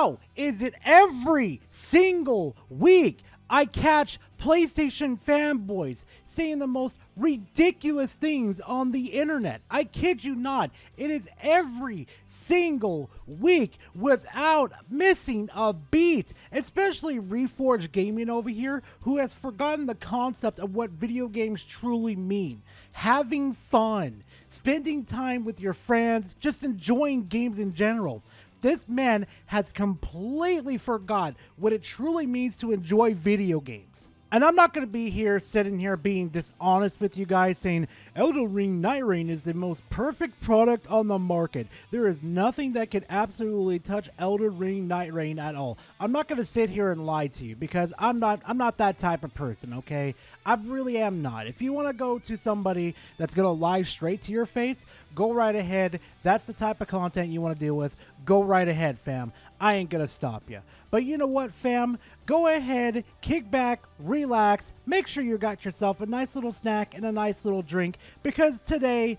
How is it every single week I catch PlayStation fanboys saying the most ridiculous things on the internet? I kid you not. It is every single week without missing a beat. Especially Reforge Gaming over here, who has forgotten the concept of what video games truly mean. Having fun, spending time with your friends, just enjoying games in general. This man has completely forgot what it truly means to enjoy video games. And I'm not going to be here sitting here being dishonest with you guys saying Elden Ring Nightreign is the most perfect product on the market. There is nothing that could absolutely touch Elden Ring Nightreign at all. I'm not going to sit here and lie to you because I'm not that type of person, okay? I really am not. If you want to go to somebody that's going to lie straight to your face, go right ahead. That's the type of content you want to deal with. Go right ahead, fam. I ain't going to stop you. But you know what, fam? Go ahead, kick back, relax, make sure you got yourself a nice little snack and a nice little drink, because today,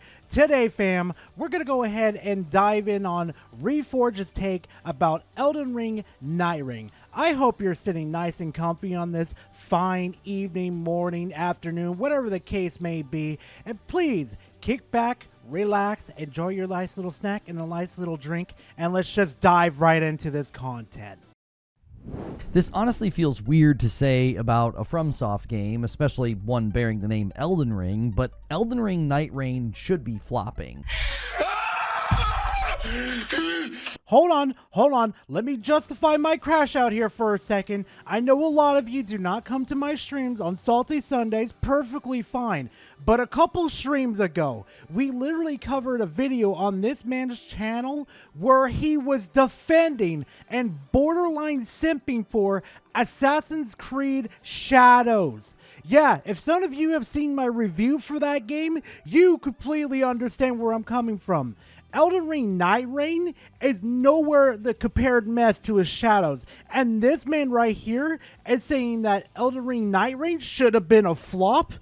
fam, we're going to go ahead and dive in on Reforge's take about Elden Ring Nightreign. I hope you're sitting nice and comfy on this fine evening, morning, afternoon, whatever the case may be, and please kick back, relax, enjoy your nice little snack and a nice little drink, and let's just dive right into this content. This honestly feels weird to say about a FromSoft game, especially one bearing the name Elden Ring, but Elden Ring Nightreign should be flopping. Hold on. Let me justify my crash out here for a second. I know a lot of you do not come to my streams on Salty Sundays, perfectly fine. But a couple streams ago, we literally covered a video on this man's channel where he was defending and borderline simping for Assassin's Creed Shadows. Yeah, if some of you have seen my review for that game, you completely understand where I'm coming from. Elden Ring Nightreign is nowhere the compared mess to his Shadows. And this man right here is saying that Elden Ring Nightreign should have been a flop?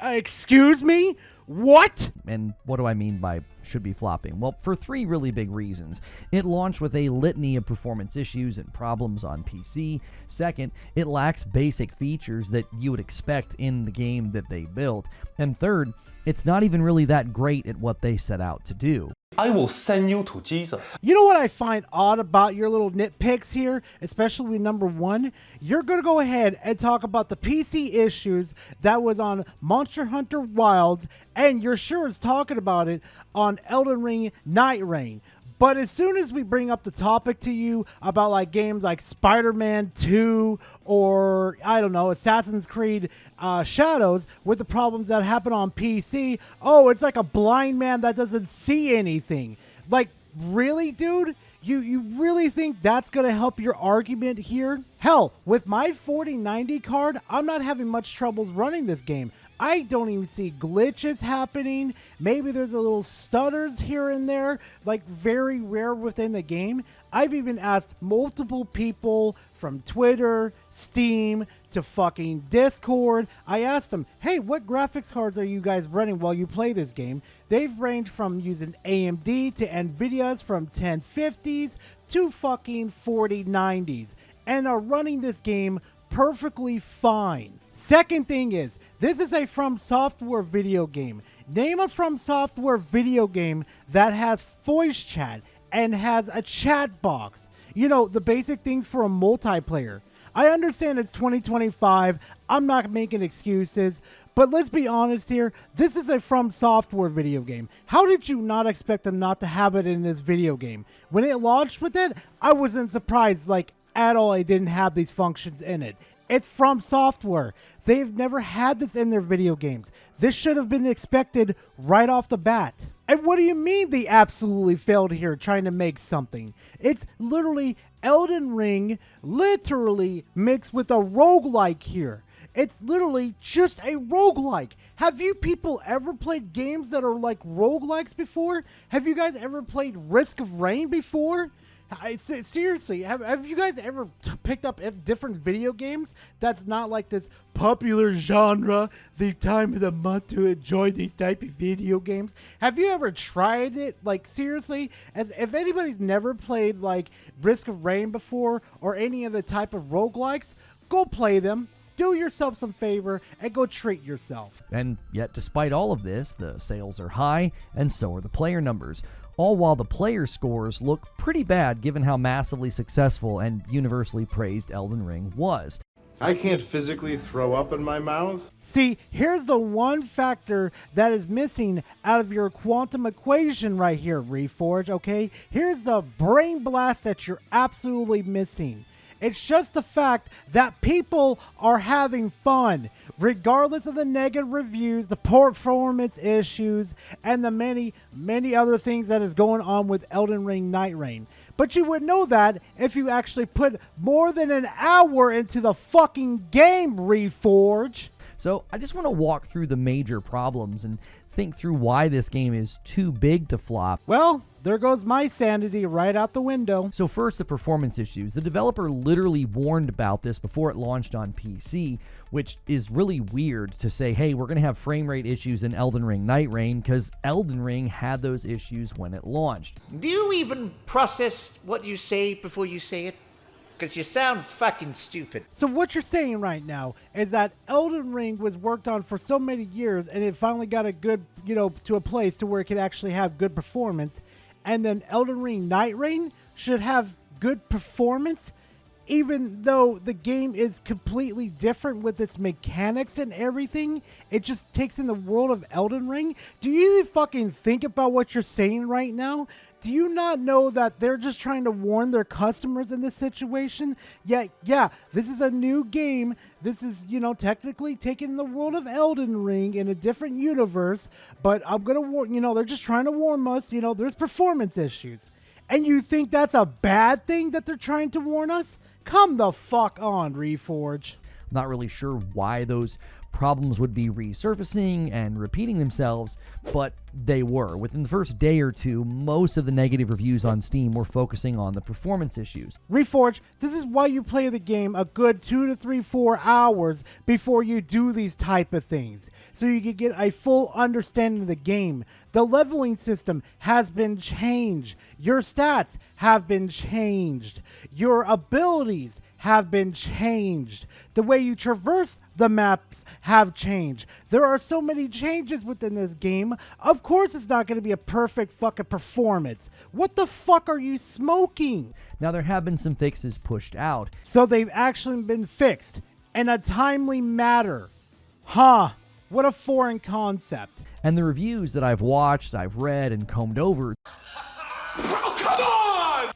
Excuse me? What? And what do I mean by should be flopping? Well, for three really big reasons. It launched with a litany of performance issues and problems on PC. Second, it lacks basic features that you would expect in the game that they built. And third, it's not even really that great at what they set out to do. I will send you to Jesus. You know what I find odd about your little nitpicks here, especially with number one? You're going to go ahead and talk about the PC issues that was on Monster Hunter Wilds, and you're sure it's talking about it on Elden Ring Nightreign. But as soon as we bring up the topic to you about like games like Spider-Man 2 or, I don't know, Assassin's Creed Shadows with the problems that happen on PC, oh, it's like a blind man that doesn't see anything. Like, really, dude? You really think that's going to help your argument here? Hell, with my 4090 card, I'm not having much troubles running this game. I don't even see glitches happening. Maybe there's a little stutters here and there, like very rare within the game. I've even asked multiple people from Twitter, Steam, to fucking Discord. I asked them, hey, what graphics cards are you guys running while you play this game? They've ranged from using AMD to NVIDIA's from 1050s to fucking 4090s and are running this game perfectly fine. Second thing is, this is a From Software video game. Name a From Software video game that has voice chat and has a chat box. You know, the basic things for a multiplayer. I understand it's 2025. I'm not making excuses. But let's be honest here. This is a From Software video game. How did you not expect them not to have it in this video game? When it launched with it, I wasn't surprised like at all it didn't have these functions in it. It's From Software. They've never had this in their video games. This should have been expected right off the bat. And what do you mean they absolutely failed here trying to make something? It's literally Elden Ring literally mixed with a roguelike here. It's literally just a roguelike. Have you people ever played games that are like roguelikes before? Have you guys ever played Risk of Rain before? Seriously, have you guys ever picked up different video games that's not like this popular genre, the time of the month to enjoy these type of video games? Have you ever tried it? Like, seriously, as if anybody's never played like Risk of Rain before or any of the type of roguelikes, go play them. Do yourself some favor and go treat yourself. And yet, despite all of this, the sales are high, and so are the player numbers. All while the player scores look pretty bad given how massively successful and universally praised Elden Ring was. I can't physically throw up in my mouth. See, here's the one factor that is missing out of your quantum equation right here, Reforge, okay? Here's the brain blast that you're absolutely missing. It's just the fact that people are having fun, regardless of the negative reviews, the performance issues, and the many, many other things that is going on with Elden Ring Nightreign. But you would know that if you actually put more than an hour into the fucking game, Reforge. So I just want to walk through the major problems and think through why this game is too big to flop. Well, there goes my sanity right out the window. So first, the performance issues. The developer literally warned about this before it launched on PC, which is really weird to say, hey, we're going to have frame rate issues in Elden Ring Nightreign, because Elden Ring had those issues when it launched. Do you even process what you say before you say it? Because you sound fucking stupid. So what you're saying right now is that Elden Ring was worked on for so many years and it finally got a good, to a place to where it could actually have good performance. And then Elden Ring Nightreign should have good performance, even though the game is completely different with its mechanics and everything. It just takes in the world of Elden Ring. Do you even fucking think about what you're saying right now? Do you not know that they're just trying to warn their customers in this situation? Yeah, this is a new game. This is, technically taking the world of Elden Ring in a different universe. But I'm going to warn, they're just trying to warn us, there's performance issues. And you think that's a bad thing that they're trying to warn us? Come the fuck on, Reforge. I'm not really sure why those problems would be resurfacing and repeating themselves, but they were. Within the first day or two, most of the negative reviews on Steam were focusing on the performance issues. Reforge, this is why you play the game a good 2 to 3, 4 hours before you do these type of things, so you can get a full understanding of the game. The leveling system has been changed. Your stats have been changed. Your abilities have been changed. The way you traverse the maps have changed. There are so many changes within this game. Of course it's not going to be a perfect fucking performance. What the fuck are you smoking? Now, there have been some fixes pushed out. So they've actually been fixed in a timely manner. Huh. What a foreign concept. And the reviews that I've watched, I've read, and combed over.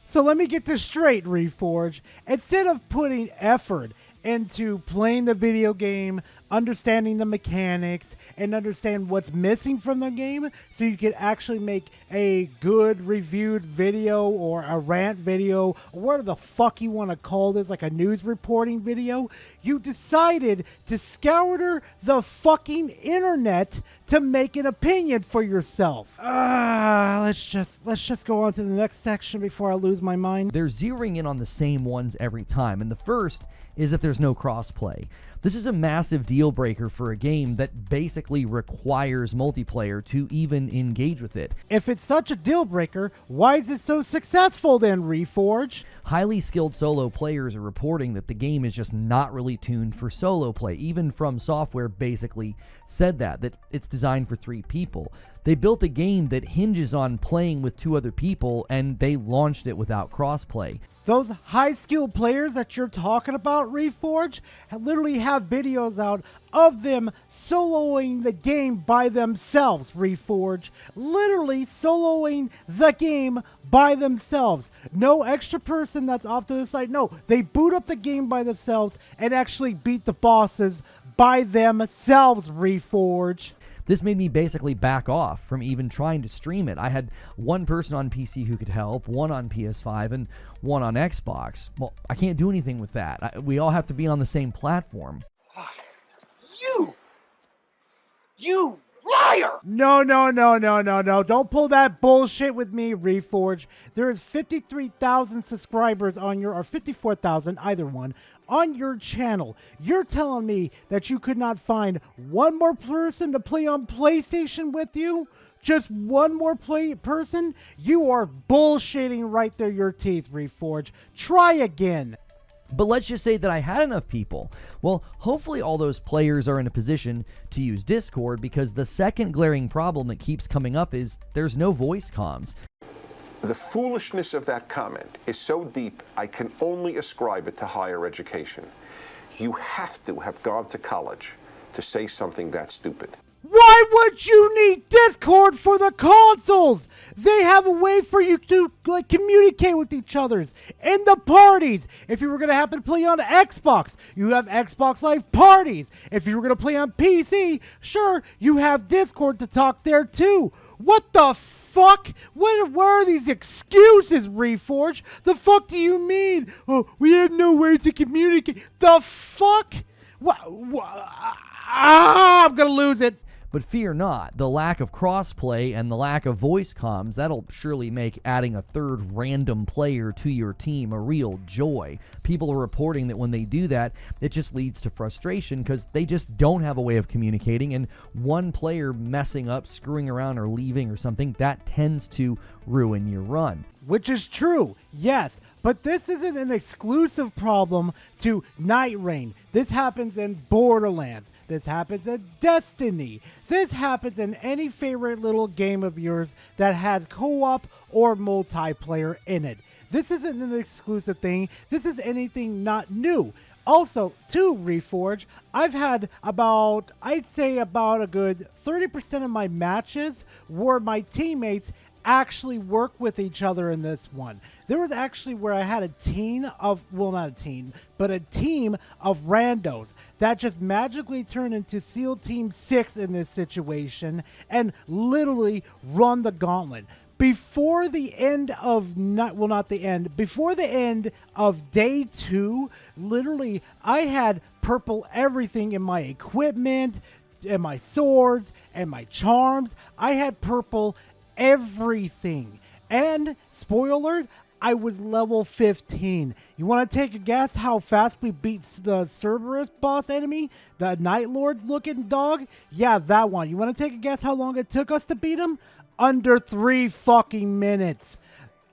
So let me get this straight, Reforge. Instead of putting effort into playing the video game, understanding the mechanics, and understand what's missing from the game so you could actually make a good reviewed video or a rant video, or whatever the fuck you want to call this, like a news reporting video, you decided to scour the fucking internet to make an opinion for yourself. Let's just go on to the next section before I lose my mind. They're zeroing in on the same ones every time, and the first is that there's no crossplay. This is a massive deal breaker for a game that basically requires multiplayer to even engage with it. If it's such a deal breaker, why is it so successful then, Reforge? Highly skilled solo players are reporting that the game is just not really tuned for solo play. Even From Software basically said that it's designed for 3 people. They built a game that hinges on playing with 2 other people, and they launched it without crossplay. Those high-skilled players that you're talking about, Reforge, literally have videos out of them soloing the game by themselves, Reforge. Literally soloing the game by themselves. No extra person that's off to the side. No, they boot up the game by themselves and actually beat the bosses by themselves, Reforge. This made me basically back off from even trying to stream it. I had one person on PC who could help, one on PS5, and one on Xbox. Well, I can't do anything with that. We all have to be on the same platform. You Liar! No, no, no, no, no, no. Don't pull that bullshit with me, Reforge. There is 53,000 subscribers on your, or 54,000, either one, on your channel. You're telling me that you could not find one more person to play on PlayStation with you? Just one more person? You are bullshitting right there your teeth, Reforge. Try again. But let's just say that I had enough people. Well, hopefully all those players are in a position to use Discord, because the second glaring problem that keeps coming up is there's no voice comms. The foolishness of that comment is so deep, I can only ascribe it to higher education. You have to have gone to college to say something that stupid. Why would you need Discord for the consoles? They have a way for you to communicate with each others in the parties. If you were going to happen to play on Xbox, you have Xbox Live parties. If you were going to play on PC, sure, you have Discord to talk there too. What the fuck? What are these excuses, Reforge? The fuck do you mean? Oh, we have no way to communicate. The fuck? I'm going to lose it. But fear not, the lack of crossplay and the lack of voice comms, that'll surely make adding a third random player to your team a real joy. People are reporting that when they do that, it just leads to frustration because they just don't have a way of communicating, and one player messing up, screwing around, or leaving or something, that tends to ruin your run. Which is true, yes, but this isn't an exclusive problem to Nightreign. This happens in Borderlands. This happens in Destiny. This happens in any favorite little game of yours that has co-op or multiplayer in it. This isn't an exclusive thing. This is anything not new. Also, to Reforge, I've had I'd say about a good 30% of my matches where my teammates actually work with each other in this one. There was actually where I had a team of, well, not a team, but a team of randos that just magically turned into SEAL Team 6 in this situation and literally run the gauntlet. Before the end of, before the end of day 2, literally, I had purple everything in my equipment, and my swords, and my charms. I had purple everything. And, spoiler alert, I was level 15. You want to take a guess how fast we beat the Cerberus boss enemy? The Night Lord looking dog? Yeah, that one. You want to take a guess how long it took us to beat him? Under 3 fucking minutes.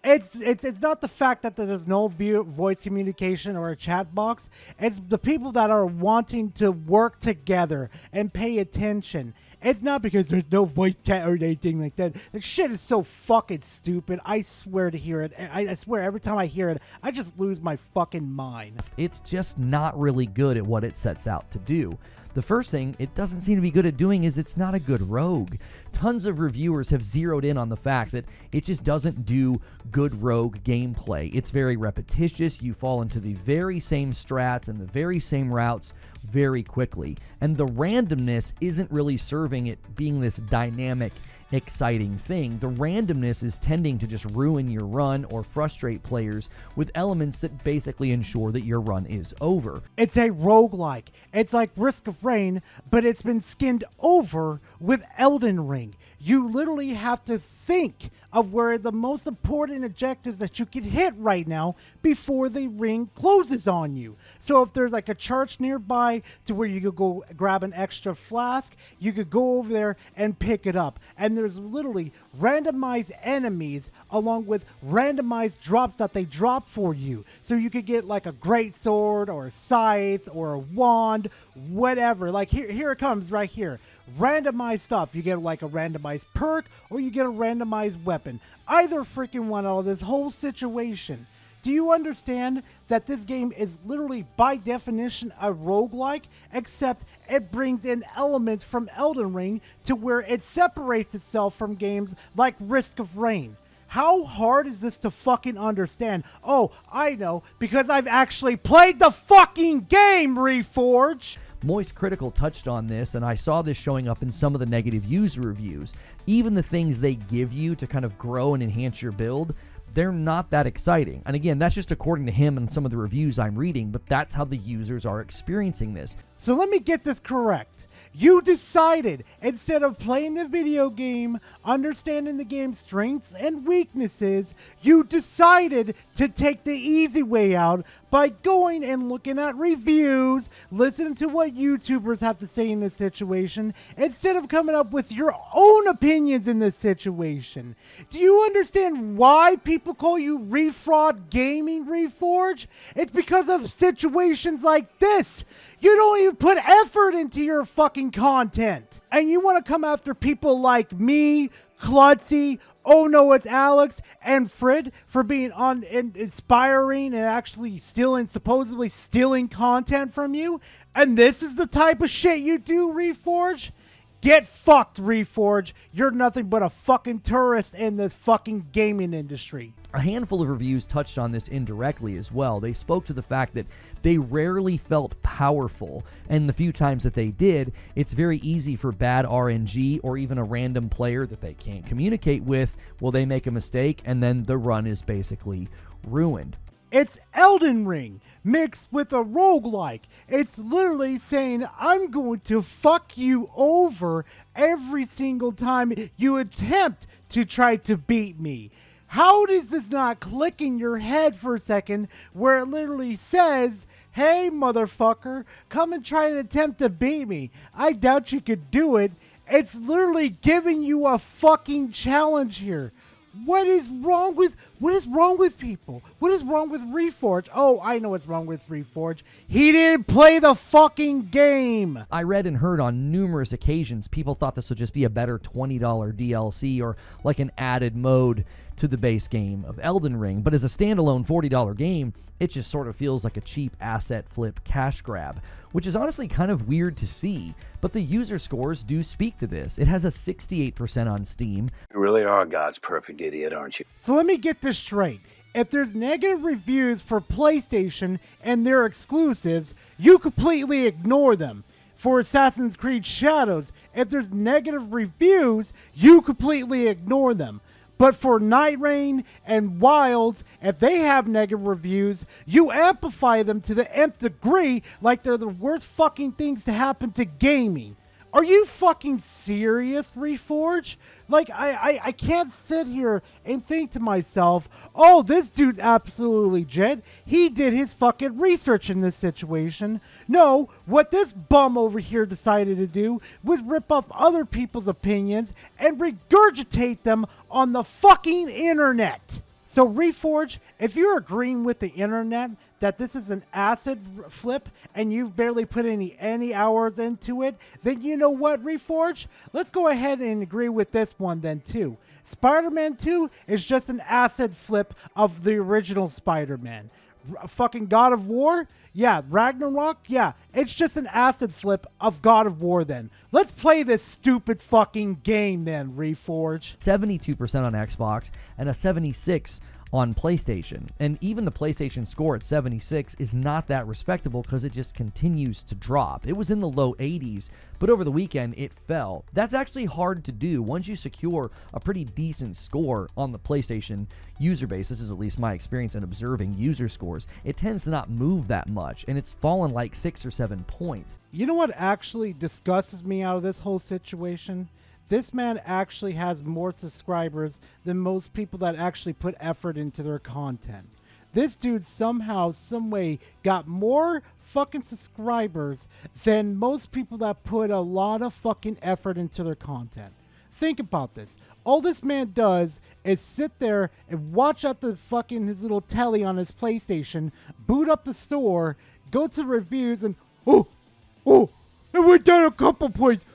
It's not the fact that there's no voice communication or a chat box. It's the people that are wanting to work together and pay attention. It's not because there's no voice chat or anything like that. The shit is so fucking stupid. I swear to hear it. I swear every time I hear it, I just lose my fucking mind. It's just not really good at what it sets out to do. The first thing it doesn't seem to be good at doing is it's not a good rogue. Tons of reviewers have zeroed in on the fact that it just doesn't do good rogue gameplay. It's very repetitious. You fall into the very same strats and the very same routes very quickly. And the randomness isn't really serving it being this dynamic, exciting thing. The randomness is tending to just ruin your run or frustrate players with elements that basically ensure that your run is over. It's a roguelike. It's like Risk of Rain, but it's been skinned over with Elden Ring. You literally have to think of where the most important objectives that you can hit right now before the ring closes on you. So if there's like a church nearby to where you could go grab an extra flask, you could go over there and pick it up. And there's literally randomized enemies along with randomized drops that they drop for you. So you could get like a great sword or a scythe or a wand, whatever. Like here it comes right here. Randomized stuff. You get like a randomized perk or you get a randomized weapon. Either freaking one out of this whole situation. Do you understand that this game is literally by definition a roguelike, except it brings in elements from Elden Ring to where it separates itself from games like Risk of Rain? How hard is this to fucking understand? Oh, I know, because I've actually played the fucking game, Reforge! Moist Critical touched on this, and I saw this showing up in some of the negative user reviews. Even the things they give you to kind of grow and enhance your build, they're not that exciting. And again, that's just according to him and some of the reviews I'm reading, but that's how the users are experiencing this. So let me get this correct. You decided, instead of playing the video game, understanding the game's strengths and weaknesses, you decided to take the easy way out by going and looking at reviews, listening to what YouTubers have to say in this situation, instead of coming up with your own opinions in this situation. Do you understand why people call you Refraud Gaming, Reforge? It's because of situations like this. You don't even put effort into your fucking content. And you want to come after people like me, Klutzy, Oh No It's Alex, and Frid for being inspiring and actually supposedly stealing content from you? And this is the type of shit you do, Reforge? Get fucked, Reforge. You're nothing but a fucking tourist in this fucking gaming industry. A handful of reviews touched on this indirectly as well. They spoke to the fact that they rarely felt powerful, and the few times that they did, it's very easy for bad RNG or even a random player that they can't communicate with. Well, they make a mistake, and then the run is basically ruined. It's Elden Ring mixed with a roguelike. It's literally saying, I'm going to fuck you over every single time you attempt to try to beat me. How does this not click in your head for a second where it literally says, hey, motherfucker, come and try and attempt to beat me. I doubt you could do it. It's literally giving you a fucking challenge here. What is wrong with people? What is wrong with Reforge? Oh, I know what's wrong with Reforge. He didn't play the fucking game. I read and heard on numerous occasions people thought this would just be a better $20 DLC or like an added mode to the base game of Elden Ring, but as a standalone $40 game, it just sort of feels like a cheap asset flip cash grab, which is honestly kind of weird to see, but the user scores do speak to this. It has a 68% on Steam. You really are God's perfect idiot, aren't you? So let me get this straight. If there's negative reviews for PlayStation and their exclusives, you completely ignore them. For Assassin's Creed Shadows, if there's negative reviews, you completely ignore them. But for Nightreign and Wilds, if they have negative reviews, you amplify them to the nth degree like they're the worst fucking things to happen to gaming. Are you fucking serious, Reforge? Like, I can't sit here and think to myself, oh, this dude's absolutely legit. He did his fucking research in this situation. No, what this bum over here decided to do was rip off other people's opinions and regurgitate them on the fucking internet. So, Reforge, if you're agreeing with the internet that this is an acid flip and you've barely put any hours into it, then you know what, Reforge? Let's go ahead and agree with this one then too. Spider-Man 2 is just an acid flip of the original Spider-Man. Fucking God of War? Yeah. Ragnarok? Yeah. It's just an acid flip of God of War then. Let's play this stupid fucking game then, Reforge. 72% on Xbox and a 76 on PlayStation. And even the PlayStation score at 76 is not that respectable because it just continues to drop. It was in the low 80s, but over the weekend it fell. That's actually hard to do once you secure a pretty decent score on the PlayStation user base. This is at least my experience in observing user scores. It tends to not move that much, and it's fallen like 6 or 7 points. You know what actually disgusts me out of this whole situation? This man actually has more subscribers than most people that actually put effort into their content. This dude somehow, someway got more fucking subscribers than most people that put a lot of fucking effort into their content. Think about this. All this man does is sit there and watch out the fucking his little telly on his PlayStation, boot up the store, go to reviews, and it went down a couple points.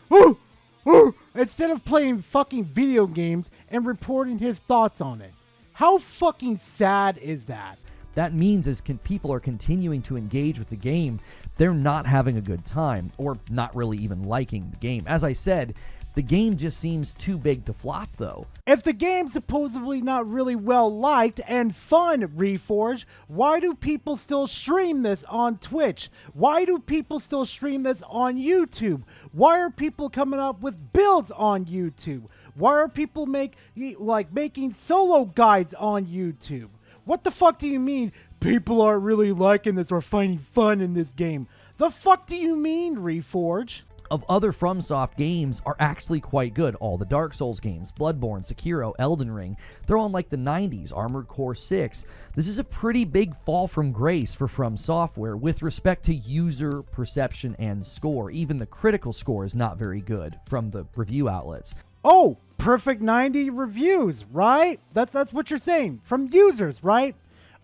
Instead of playing fucking video games and reporting his thoughts on it. How fucking sad is that? That means as people are continuing to engage with the game, they're not having a good time or not really even liking the game. As I said, the game just seems too big to flop though. If the game's supposedly not really well liked and fun, Reforge, why do people still stream this on Twitch? Why do people still stream this on YouTube? Why are people coming up with builds on YouTube? Why are people making solo guides on YouTube? What the fuck do you mean people aren't really liking this or finding fun in this game? The fuck do you mean, Reforge? of other FromSoft games are actually quite good. All the Dark Souls games, Bloodborne, Sekiro, Elden Ring, they're on like the 90s, Armored Core 6. This is a pretty big fall from grace for From Software with respect to user perception and score. Even the critical score is not very good from the review outlets. Oh, perfect 90 reviews, right? That's what you're saying from users, right?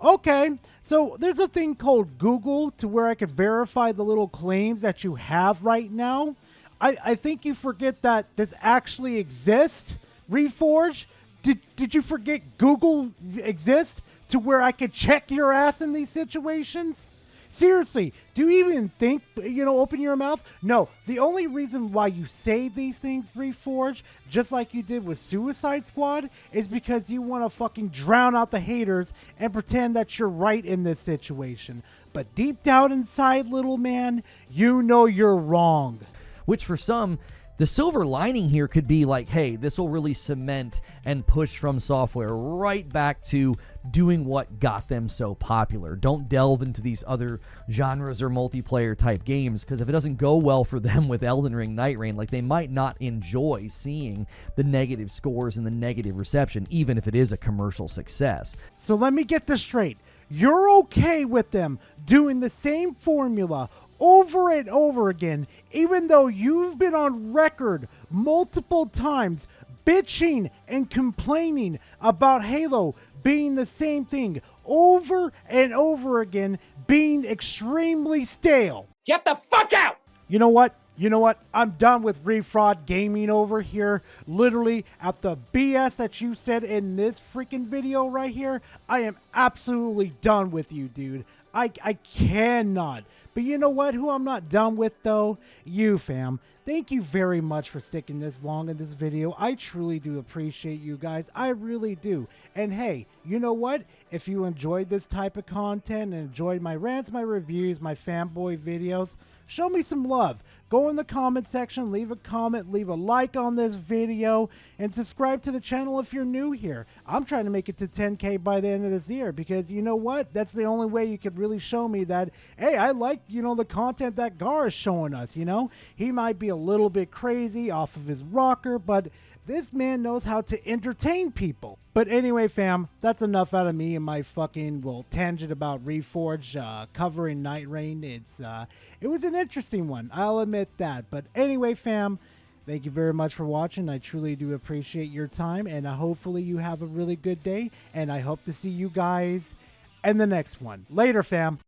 Okay, so there's a thing called Google to where I could verify the little claims that you have right now. I think you forget that this actually exists, Reforge. Did you forget Google exists to where I could check your ass in these situations? Seriously, do you even think, open your mouth? No, the only reason why you say these things, Reforge, just like you did with Suicide Squad, is because you want to fucking drown out the haters and pretend that you're right in this situation. But deep down inside, little man, you know you're wrong. Which for some, the silver lining here could be like, hey, this will really cement and push From Software right back to doing what got them so popular. Don't delve into these other genres or multiplayer type games, because if it doesn't go well for them with Elden Ring, Nightreign, like they might not enjoy seeing the negative scores and the negative reception, even if it is a commercial success. So let me get this straight. You're okay with them doing the same formula over and over again, even though you've been on record multiple times bitching and complaining about Halo being the same thing over and over again, being extremely stale. Get the fuck out! You know what? I'm done with Refraud Gaming over here. Literally, at the BS that you said in this freaking video right here, I am absolutely done with you, dude. I cannot. But you know what? Who I'm not done with, though? You, fam. Thank you very much for sticking this long in this video. I truly do appreciate you guys. I really do. And hey, you know what? If you enjoyed this type of content and enjoyed my rants, my reviews, my fanboy videos, show me some love. Go in the comment section, leave a comment, leave a like on this video, and subscribe to the channel if you're new here. I'm trying to make it to 10K by the end of this year because you know what? That's the only way you could really show me that, hey, I like, the content that Gar is showing us, He might be a little bit crazy off of his rocker, but this man knows how to entertain people. But anyway, fam, that's enough out of me and my fucking tangent about Reforge covering Nightreign. It was an interesting one, I'll admit that. But anyway, fam, thank you very much for watching. I truly do appreciate your time, and hopefully you have a really good day. And I hope to see you guys in the next one. Later, fam.